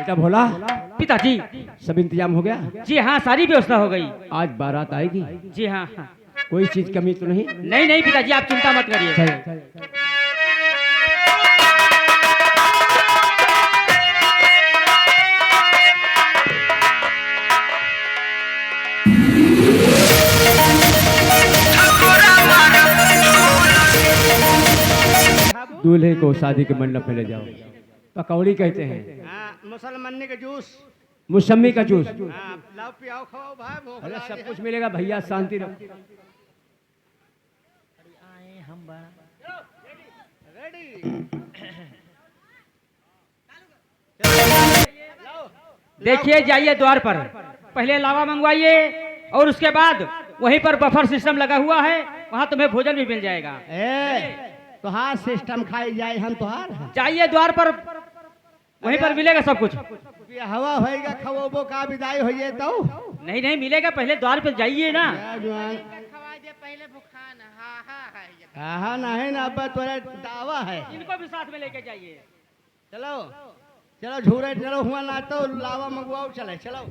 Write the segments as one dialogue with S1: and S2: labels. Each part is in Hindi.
S1: बेटा भोला,
S2: पिताजी।
S1: सब इंतजाम हो गया?
S2: जी हाँ, सारी व्यवस्था हो गई।
S1: आज बारात आएगी?
S2: जी हाँ हाँ।
S1: कोई चीज कमी तो नहीं?
S2: नहीं नहीं पिताजी, आप चिंता मत करिए।
S1: चल। दूल्हे को शादी के मंडप में ले जाओ। पकौड़ी कहते हैं।
S3: हाँ, मुसलमानी का जूस।
S1: मौसमी का जूस।
S3: हाँ, लाओ पियाओ खाओ भाई, भूख
S1: अरे
S3: लगी
S1: सब
S3: है।
S1: कुछ मिलेगा भैया, शांति रहो।
S3: रेडी।
S2: देखिए, जाइए द्वार पर, पहले लावा मंगवाइए और उसके बाद वहीं पर बफर सिस्टम लगा हुआ है, वहाँ तुम्हें भोजन भी मिल जाएगा।
S3: तुहार सिस्टम खाई जाए, हम तुहार
S2: जाइए द्वार पर, वहीं पर मिलेगा सब कुछ।
S3: हवा होएगा, खवोबो का विदाई होइए तो
S2: नहीं नहीं मिलेगा, पहले द्वार पर जाइए ना।
S3: हाँ नहीं ना, अब तोरा दावा है।
S2: इनको भी साथ में लेके जाइए।
S3: चलो चलो झूरे चलो, हुआ ना तो लावा मंगवाओ, चले चलो।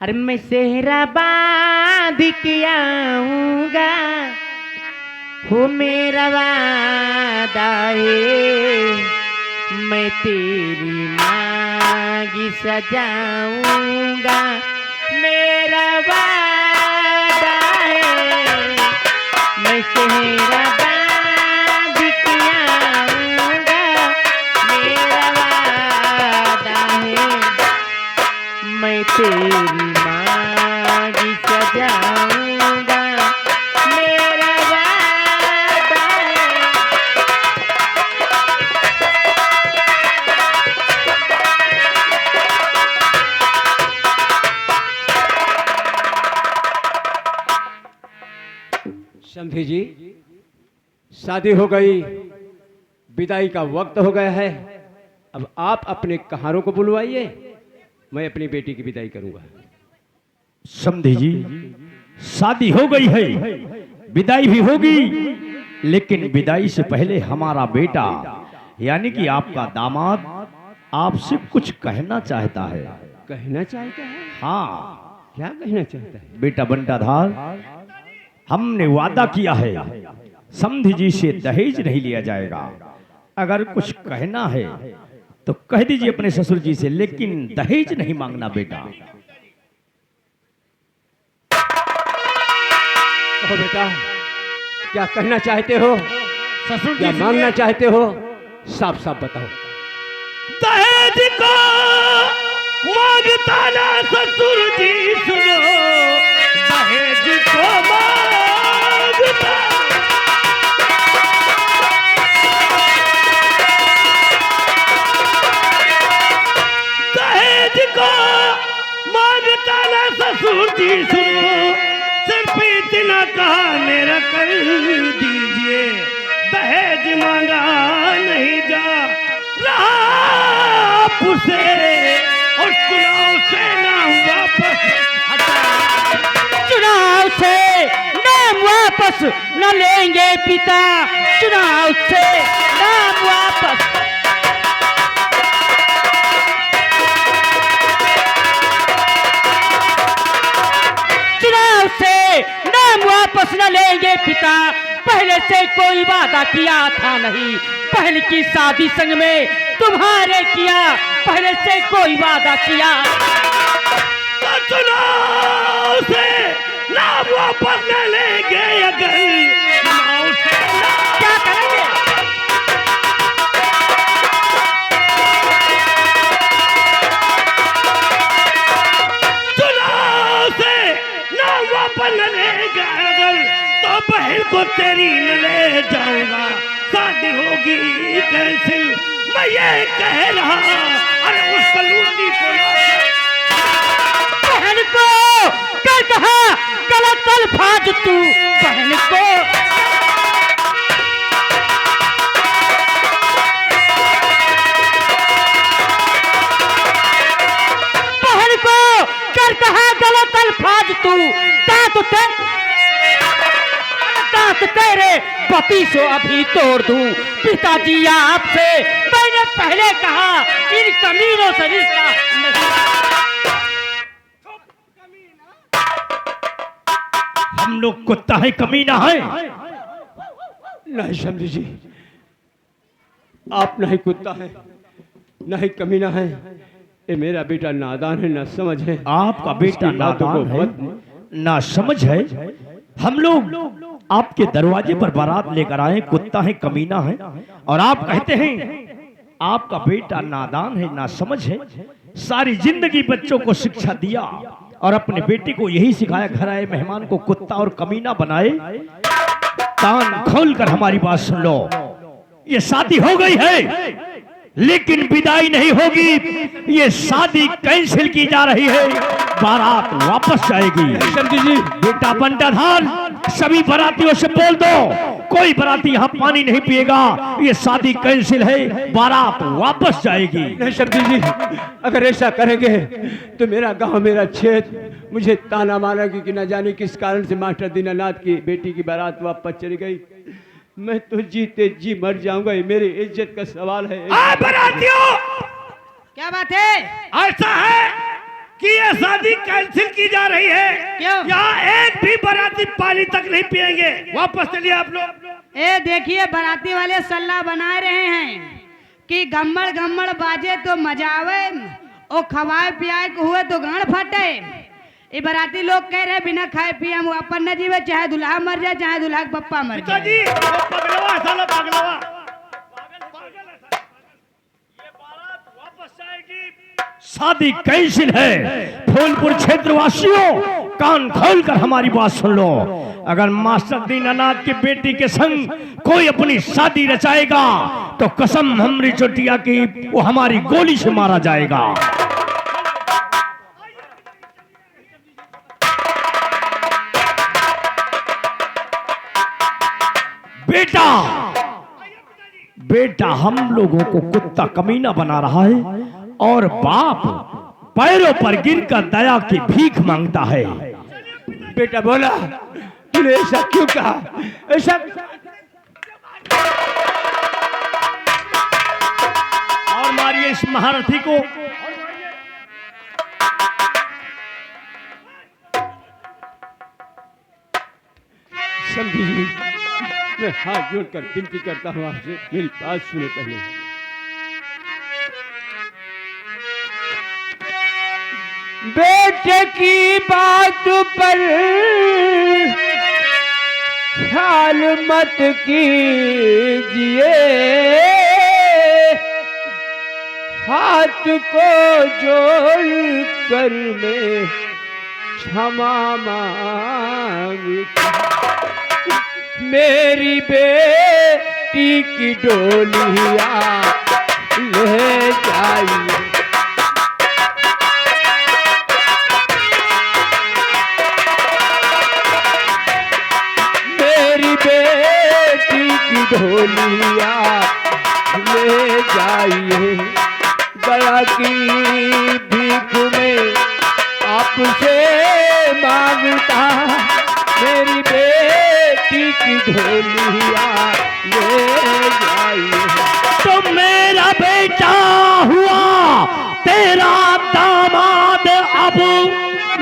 S4: अरे मैं सेहरा बांध के आऊंगा, हो मेरा वादा है, मैं तेरी मांगी सजाऊंगा, मेरा वादा है, मैं सेहरा बांध के आऊंगा, मेरा वादा है, मैं तेरी मांगी सजाऊंगा, मेरा वादा है।
S1: शंभी जी, शादी हो गई, विदाई का वक्त हो गया है। अब आप अपने कहारों को बुलवाइए, मैं अपनी बेटी की विदाई करूंगा।
S5: समधी जी, शादी हो गई है, विदाई भी होगी, लेकिन विदाई से पहले हमारा बेटा यानी कि आपका दामाद आपसे कुछ कहना चाहता है।
S1: कहना चाहता है?
S5: हाँ,
S1: क्या कहना चाहता है?
S5: बेटा बंटाधार, हमने वादा किया है समधी जी से दहेज नहीं लिया जाएगा। अगर कुछ कहना है तो कह दीजिए अपने ससुर जी से, लेकिन दहेज नहीं मांगना बेटा।
S1: कहो बेटा, क्या कहना चाहते हो?
S5: ससुर
S1: क्या
S5: जी
S1: मांगना चाहते हो? साफ साफ बताओ।
S5: दहेज को मांगता ना ससुर जी सुनो, दहेज को मांगता, दहेज को मांगता ना ससुर जी सुनो, सिर्फ इतना कहा मेरा कर दीजिए, दहेज मांगा नहीं जा रहा आपसे, और चुनाव से नाम वापस
S2: चुनाव से नाम वापस न लेंगे पिता, चुनाव से नाम वापस। चुनाव से नाम वापस न लेंगे पिता, पहले से कोई वादा किया था नहीं, पहले की शादी संग में तुम्हारे किया, पहले से कोई वादा किया।
S5: तो चुनाव से नाम वापस न लेंगे, अगर चुनाव से
S2: क्या करेंगे?
S5: चुनाव से नाम वापस न लेंगे, अगर तो बहन को तेरी न ले जाऊंगा, शादी होगी कैसे मैं ये कह रहा, अरे उस कलूटी को
S2: बहन को कर कहा गलत अल्फाज तू, बहन को बहन को कर कहा गलत अल्फाज तू, दांत तेरे पति सो अभी तोड़ दूं, पिताजी आपसे मैंने पहले कहा इन कमीनों से रिश्ता नहीं।
S5: हम लोग कुत्ता है कमीना है?
S1: नहीं समझी जी, आप नहीं कुत्ता है, नहीं कमीना है। ये मेरा बेटा नादान है, ना समझ है।
S5: आपका बेटा
S1: इसकी बातों को
S5: नादान है,
S1: मत-
S5: ना समझ है। हम लोग आपके दरवाजे पर बारात लेकर आए, कुत्ता है कमीना है, और आप कहते हैं आपका बेटा नादान है, ना समझ है। सारी जिंदगी बच्चों को शिक्षा दिया और अपने बेटे को यही सिखाया, घर आए मेहमान को कुत्ता और कमीना बनाए। कान खोलकर हमारी बात सुन लो, ये शादी हो गई है लेकिन विदाई नहीं होगी। ये शादी कैंसिल की जा रही है, बारात वापस जाएगी।
S1: समझी जी,
S5: बेटा बंटाधार, सभी बारातियों से बोल दो कोई बाराती यहाँ पानी नहीं पिएगा। ये शादी कैंसिल है, बारात वापस जाएगी।
S1: नहीं समझी जी, अगर ऐसा करेंगे तो मेरा गांव, मेरा क्षेत्र मुझे ताना मारेगी कि न जाने किस कारण से मास्टर दीनानाथ की बेटी की बारात वापस चली गई। मैं तो जीते जी मर जाऊंगा, ये मेरी इज्जत का सवाल है।
S5: बारातियों,
S2: क्या बात है?
S5: ऐसा है कि ये शादी कैंसिल की जा रही है।
S2: क्यों?
S5: यहाँ एक भी बाराती पानी तक नहीं पिएंगे, वापस चलिए आप लोग।
S6: ए देखिए, बाराती वाले सल्ला बना रहे हैं कि गम्मड़ गम्मड़ बाजे तो मजा आवे, और खवाए पियाए को हुए तो गांड फटे। ये बाराती लोग कह रहे बिना खाए पिए हम अपन न जीवे, चाहे दुल्हा मर जाए चाहे दुल्हा के पप्पा मर जाए।
S5: जी, वो पगलवा साला पगलवा। शादी कैंसिल है। फूलपुर क्षेत्र वासियों, कान खोलकर हमारी बात सुन लो। अगर मास्टर दीनानाथ की बेटी के संग कोई अपनी शादी रचाएगा तो कसम हमरी चोटिया की, वो हमारी गोली से मारा जाएगा। बेटा, बेटा हम लोगों को कुत्ता कमीना बना रहा है और बाप पैरों पर गिरकर दया की भीख मांगता है।
S1: बेटा बोला, तूने ऐसा क्यों कहा? ऐसा
S5: और मारिए इस महारथी को।
S1: समझी जी, मैं हाथ जोड़कर विनती करता हूँ आपसे, मेरी बात सुने पहले। बेटे की बात पर ख्याल मत कीजिए, हाथ को जोड़ कर मैं क्षमा मांगता, मेरी बेटी की डोलिया ले जाइए। मेरी बेटी की डोलिया ले जाइए, दया की भीख में आपसे मांगता, मेरी बेटी की ढोलिया ले जाइए।
S5: तो मेरा बेटा हुआ तेरा दामाद, अब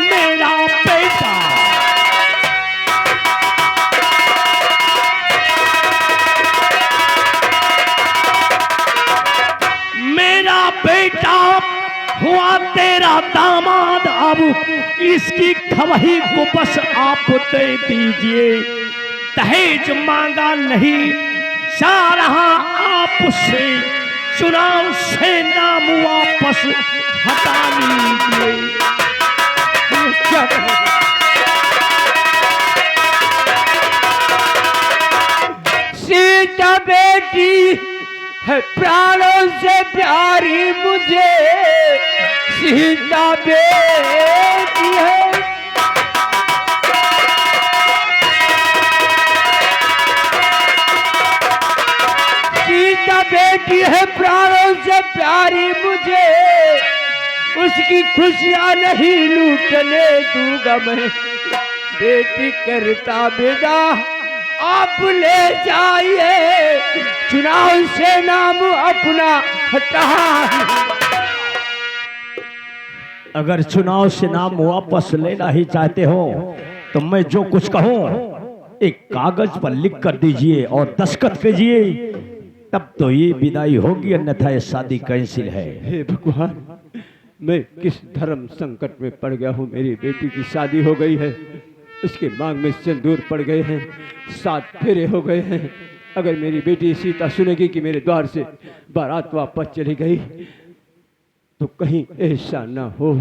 S5: मेरा बेटा। मेरा बेटा हुआ तेरा दामाद, अब इसकी खवही को बस आप दे दीजिए। दहेज मांगा नहीं जा रहा आपसे, चुनाव से नाम वापस हटा लीजिए।
S1: सीता बेटी है प्राणों से प्यारी मुझे, सीता बेटी है, सीता बेटी है प्राणों से प्यारी मुझे, उसकी खुशियां नहीं लूटने दूंगा मैं। बेटी करता विदा आप ले जाइए, चुनाव से नाम अपना हटा।
S5: अगर चुनाव से नाम वापस लेना ही चाहते हो तो मैं जो कुछ कहूं एक कागज पर लिख कर दीजिए और दस्तखत कीजिए, तब तो ये विदाई होगी, अन्यथा ये शादी कैंसिल है।
S1: हे भगवान, मैं किस धर्म संकट में पड़ गया हूँ। मेरी बेटी की शादी हो गई है, उसके मांग में सिंदूर पड़ गए हैं, 7 फेरे हो गए हैं। अगर मेरी बेटी सीता सुनेगी कि मेरे द्वार से बारात वापस चली गई, तो कहीं ऐसा ना हो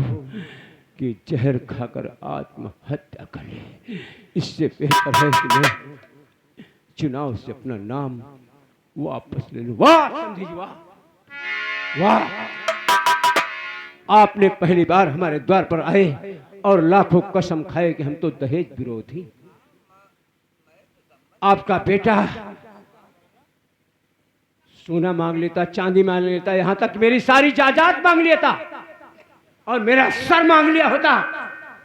S1: कि जहर खाकर आत्महत्या कर ले। इससे बेहतर है कि मैं चुनाव से अपना नाम वापस ले लूं। वाह समधी जी, वाह वाह, आपने पहली बार हमारे द्वार पर आए और लाखों कसम खाए कि हम तो दहेज विरोधी। आपका बेटा सोना मांग लेता, चांदी मांग लेता, यहां तक मेरी सारी जायदाद मांग लेता और मेरा सर मांग लिया होता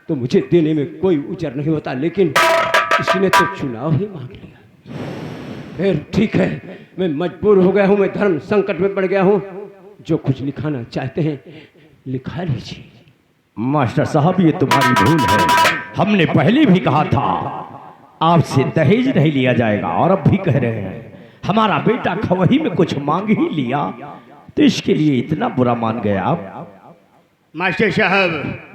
S1: तो मुझे देने में कोई उजर नहीं होता, लेकिन इसने तो चुनाव ही मांग लिया। फिर ठीक है, मैं मजबूर हो गया हूं, मैं धर्म संकट में पड़ गया हूं। जो कुछ लिखाना चाहते हैं लिखा लीजिए।
S5: मास्टर साहब, ये तुम्हारी भूल है। हमने पहले भी कहा था आपसे दहेज नहीं लिया जाएगा, और अब भी कह रहे हैं। हमारा बेटा खवही में कुछ मांग ही लिया तो इसके लिए इतना बुरा मान गए आप।
S3: मास्टर साहब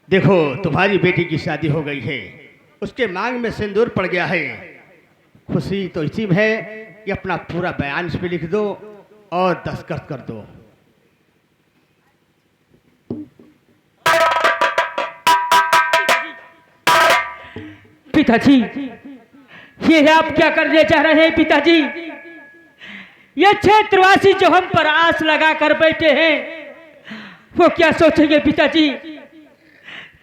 S3: देखो, तुम्हारी बेटी की शादी हो गई है, उसके मांग में सिंदूर पड़ गया है। खुशी तो इसी में है कि अपना पूरा बयान इस पे लिख दो और दस्तखत कर दो।
S2: पिताजी, ये आप क्या करने चाह रहे हैं पिताजी? ये क्षेत्रवासी जो हम पर आस लगा कर बैठे हैं, वो क्या सोचेंगे पिताजी?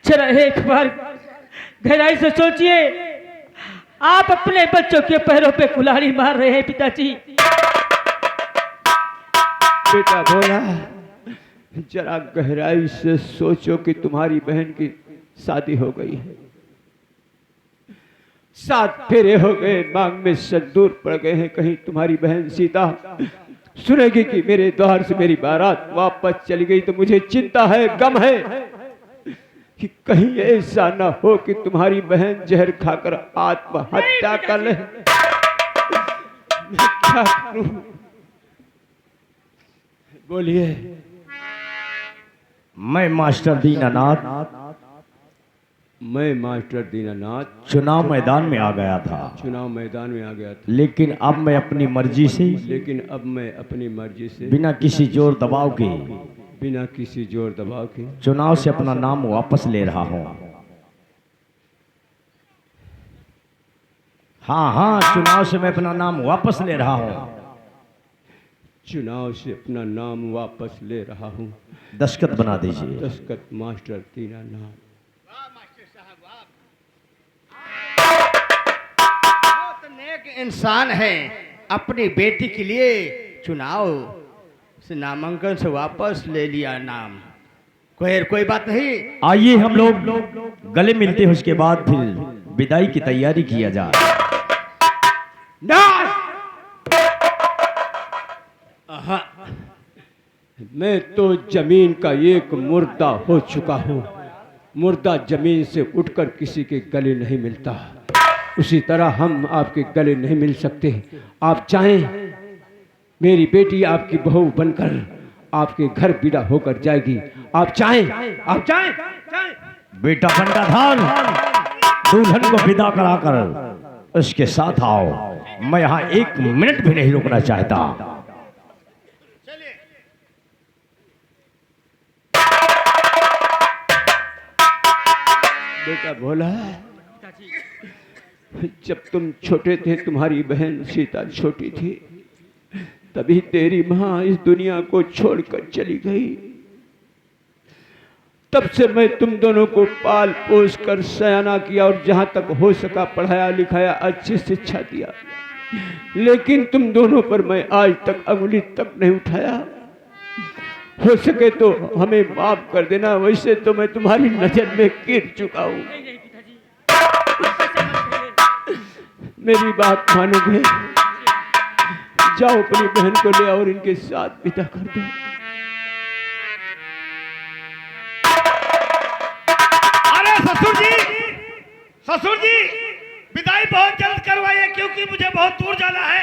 S2: जरा एक बार गहराई से सोचिए। आप अपने बच्चों के पैरों पे कुल्हाड़ी मार रहे हैं पिताजी।
S1: बेटा बोला, जरा गहराई से सोचो कि तुम्हारी बहन की शादी हो गई है, 7 फेरे हो गए, मांग में सिंदूर पड़ गए हैं। कहीं तुम्हारी बहन सीता सुनेगी कि मेरे द्वार से मेरी बारात वापस चली गई तो मुझे चिंता है, गम है कि कहीं ऐसा ना हो कि तुम्हारी बहन जहर खाकर आत्महत्या कर ले। मैं क्या करूं? बोलिए।
S5: मैं मास्टर दीनानाथ चुनाव मैदान में आ गया था, लेकिन अब मैं अपनी मर्जी से बिना किसी जोर दबाव के चुनाव से अपना नाम वापस ले रहा हूं। हाँ, चुनाव से मैं अपना नाम वापस ले रहा हूं।
S1: चुनाव से अपना नाम वापस ले रहा हूं।
S5: दस्तखत बना दीजिए।
S1: दस्तखत मास्टर दीनानाथ।
S3: इंसान है, अपनी बेटी के लिए चुनाव से नामांकन से वापस ले लिया नाम। कोई बात नहीं।
S5: आइए हम लोग गले मिलते हैं, उसके बाद फिर विदाई की तैयारी किया जाए।
S1: मैं तो जमीन का एक मुर्दा हो चुका हूँ। मुर्दा जमीन से उठकर किसी के गले नहीं मिलता, उसी तरह हम आपके गले नहीं मिल सकते। आप चाहें मेरी बेटी आपकी बहू बनकर आपके घर विदा होकर जाएगी। आप चाहें
S5: बेटा बंटा धान दुल्हन को विदा कराकर उसके साथ आओ। मैं यहाँ 1 मिनट भी नहीं रुकना चाहता।
S1: बेटा बोला, जब तुम छोटे थे, तुम्हारी बहन सीता छोटी थी, तभी तेरी माँ इस दुनिया को छोड़कर चली गई। तब से मैं तुम दोनों को पाल पोस कर सयाना किया और जहां तक हो सका पढ़ाया लिखाया, अच्छी शिक्षा दिया, लेकिन तुम दोनों पर मैं आज तक अंगुली तक नहीं उठाया। हो सके तो हमें माफ कर देना, वैसे तो मैं तुम्हारी नजर में गिर चुका हूं। मेरी बात मानोगे? जाओ अपनी बहन को ले और इनके साथ विदा कर दो।
S3: अरे ससुर जी विदाई बहुत जल्द करवाइए, क्योंकि मुझे बहुत दूर जाना है।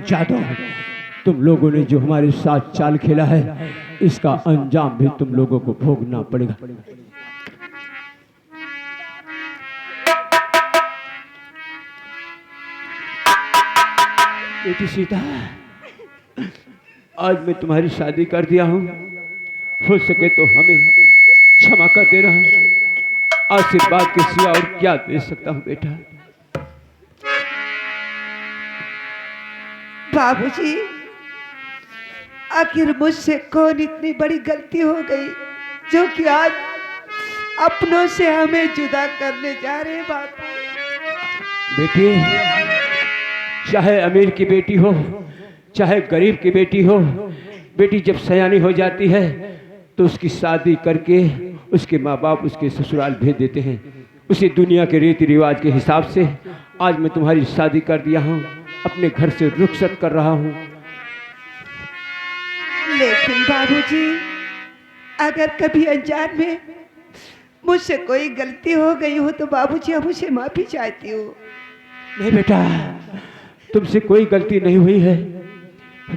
S1: जादव, तुम लोगों ने जो हमारे साथ चाल खेला है, इसका अंजाम भी तुम लोगों को भोगना पड़ेगा। बेटी सीता, आज मैं तुम्हारी शादी कर दिया हूँ, हो सके तो हमें क्षमा कर देना। आशीर्वाद के सिवा और क्या दे सकता हूँ बेटा।
S7: बाबूजी, आखिर मुझसे कौन इतनी बड़ी गलती हो गई जो कि आज अपनों से हमें जुदा करने जा रहे हैं बापू।
S1: बेटी, चाहे अमीर की बेटी हो चाहे गरीब की बेटी हो, बेटी जब सयानी हो जाती है तो उसकी शादी करके उसके माँ बाप उसके ससुराल भेज देते हैं। उसी दुनिया के रीति रिवाज के हिसाब से आज मैं तुम्हारी शादी कर दिया हूँ, अपने घर से रुखसत कर रहा हूँ।
S7: लेकिन बाबूजी, अगर कभी अनजान में मुझसे कोई गलती हो गई हो तो बाबूजी, हम उसे माफी चाहती हूँ।
S1: नहीं बेटा, तुमसे कोई गलती नहीं हुई है,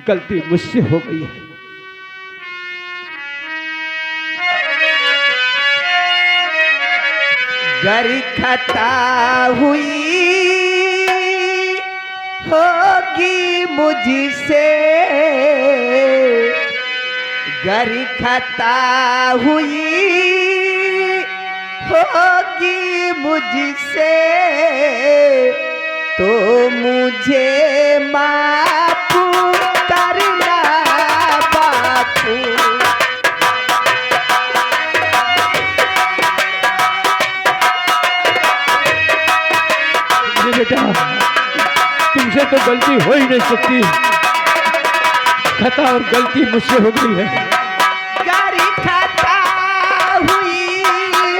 S1: गलती मुझसे हो गई है।
S7: घर खता हुई होगी मुझसे, घर खता हुई होगी मुझसे, तो मुझे माफ करना बापू।
S1: बेटा, तुमसे तो गलती हो ही नहीं सकती, खता और गलती मुझसे हो गई है।
S7: गारी खता हुई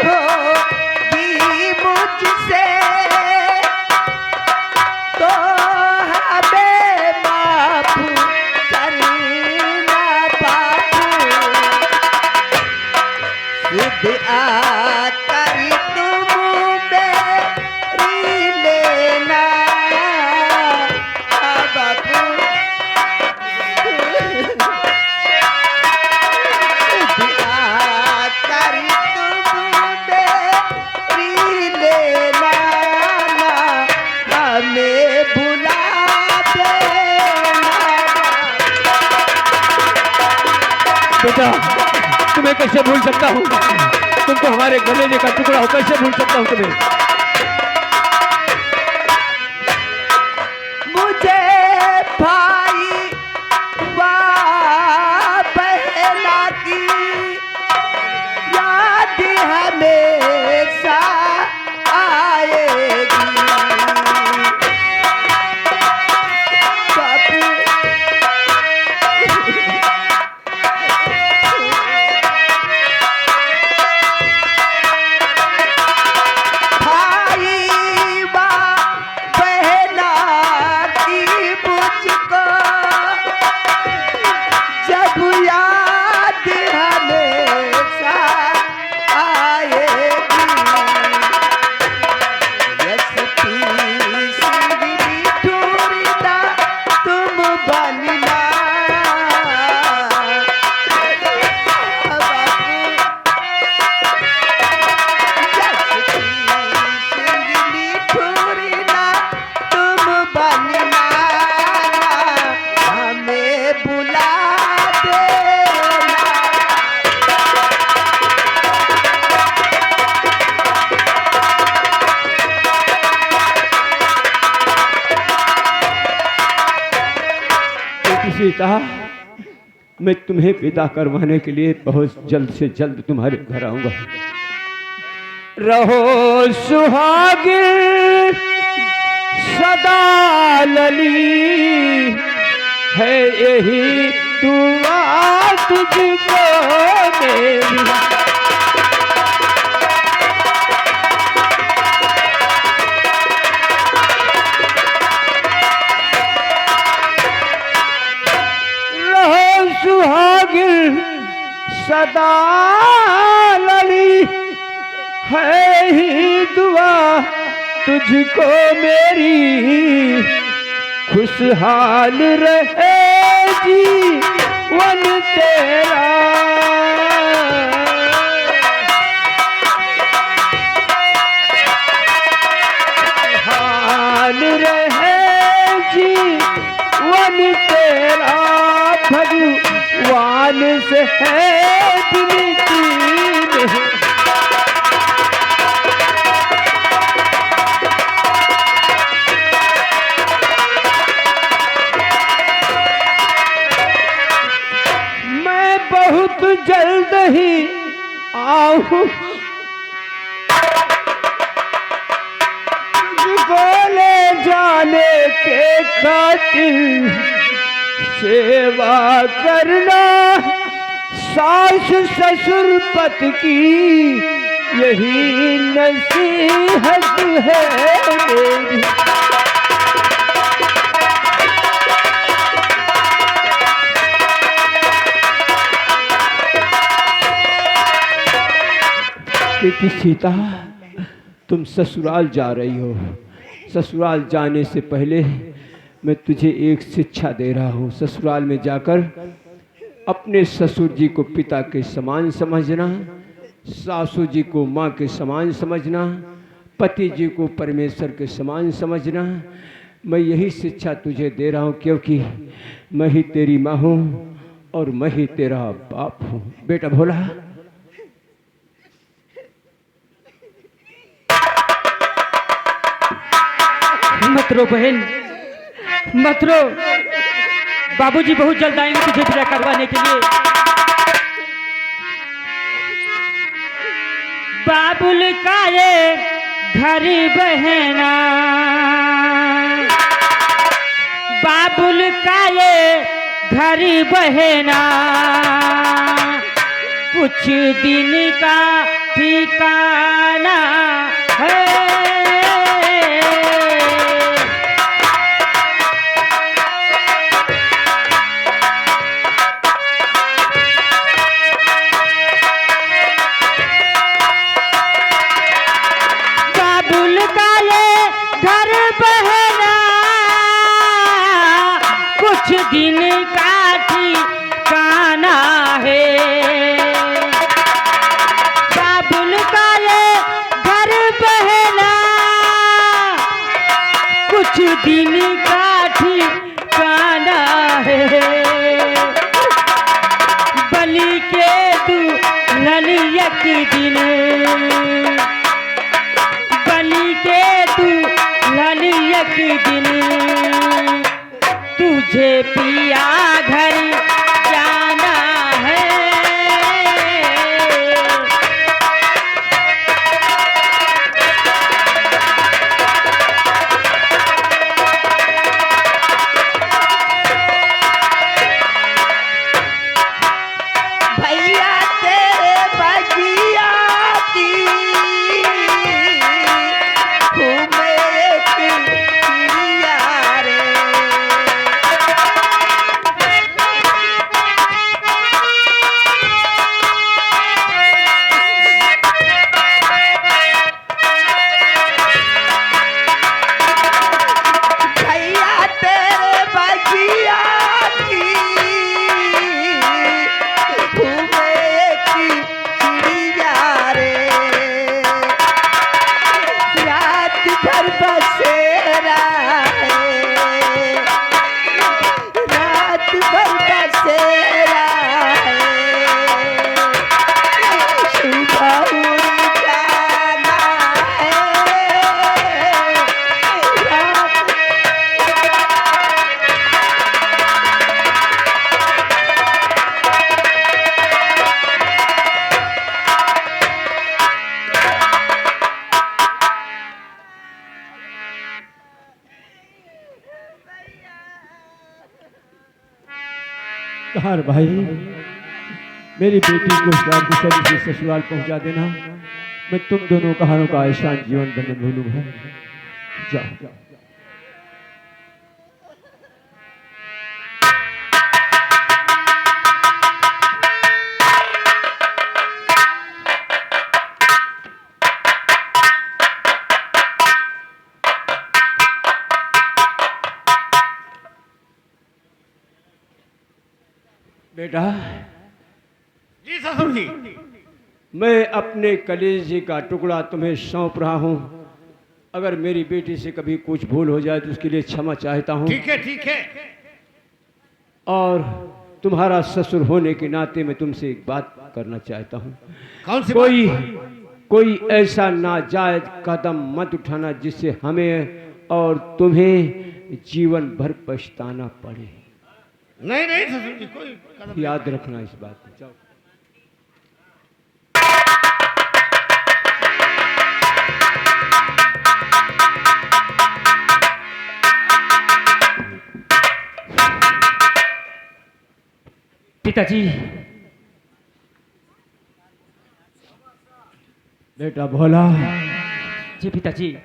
S7: होगी मुझसे, तो हमें माफ करना बापू। शुद्ध आकर तुम मेरी लेना बापू। शुद्ध आकर तुम मेरी लेना, हमें भुला देना।
S1: बेटा, तुम्हें कैसे भूल सकता हूँ? तुम तो हमारे गले का टुकड़ा हो, कैसे भूल सकता हूँ तुम्हें?
S7: मुझे भाई बहना की याद हमेशा आएगी बापू। भाई बहना की मुझको जब याद हमेशा आएगी। यशपी सिंगरी ढूंढना तुम बनना बापू। सिंगली ढूंढना तुम बनना, हमें बुला देना।
S1: बेटी सीता, मैं तुम्हें विदा करवाने के लिए बहुत जल्द से जल्द तुम्हारे घर आऊंगा। रहो सुहागिन सदा लली, है यही दुआ तुझको मेरी। रहो सुहागिन सदा लड़ी, है ही दुआ तुझको मेरी। खुशहाल रहे जीवन तेरा। हाल रहे जीवन तेरा, भगवान से है विनती मेरी। मैं बहुत जल्द ही आऊं, तुझको ले जाने के खातिर। सेवा करना सास ससुर पत की, यही नसीहत है मेरी। बेटी सीता, तुम ससुराल जा रही हो। ससुराल जाने से पहले मैं तुझे एक शिक्षा दे रहा हूँ। ससुराल में जाकर अपने ससुर जी को पिता के समान समझना, सासू जी को माँ के समान समझना, पति जी को परमेश्वर के समान समझना। मैं यही शिक्षा तुझे दे रहा हूँ, क्योंकि मैं ही तेरी माँ हूँ और मैं ही तेरा बाप हूँ। बेटा भोला,
S2: मत रो बहन, मत रो। बाबूजी बहुत जल्द आएंगे तुझे विदा करवाने के लिए। बाबुल का ये घर बहना, बाबुल का ये घर बहना, कुछ दिन का ठिकाना है। दिन का ठिकाना है। बाबुल का ये घर बहना, कुछ दिन का ठिकाना है। बलि के दुल्हन एक दिन, बलि के दुल्हन एक दिन, तुझे पिया घर जाना है।
S7: भैया तेरे बगिया की घूमे एक चिड़िया रे। भैया तेरे बगिया की घूमे एक चिड़िया रे। रात भर बसेरा है, रात भर बसेरा है। सुबह उड़ जाना है। रात
S1: कहार भाई, मेरी बेटी को सकुशल से ससुराल पहुंचा देना। मैं तुम दोनों कहानों का आसान जीवन बंधन भूलूंगा। जाओ। बेटा,
S3: जी ससुर जी।
S1: मैं अपने कलेजे का टुकड़ा तुम्हें सौंप रहा हूं। अगर मेरी बेटी से कभी कुछ भूल हो जाए तो उसके लिए क्षमा चाहता हूं।
S3: ठीक है ठीक है।
S1: और तुम्हारा ससुर होने के नाते मैं तुमसे एक बात करना चाहता हूं।
S3: कौन सी
S1: कोई ऐसा नाजायज कदम मत उठाना जिससे हमें और तुम्हें जीवन भर पछताना पड़े।
S3: नहीं नहीं ससुर जी, कोई कदम
S1: याद रखना इस बात को। जाओ।
S2: पिताजी।
S1: बेटा भोला,
S2: जी पिताजी।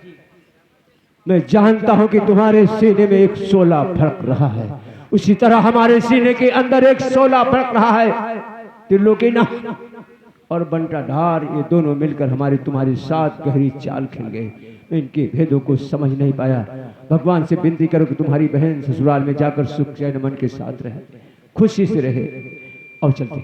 S1: मैं जानता हूं कि तुम्हारे सीने में एक शोला भड़क रहा है, उसी तरह हमारे सीने के अंदर एक शोला भड़क रहा है। त्रिलोकीना और बंटा ढार ये दोनों मिलकर हमारी तुम्हारी साथ गहरी चाल खेल गए। मैं इनके भेदों को समझ नहीं पाया। भगवान से विनती करो कि तुम्हारी बहन ससुराल में जाकर सुख चैन मन के साथ रहे, खुशी से रहे। और चलते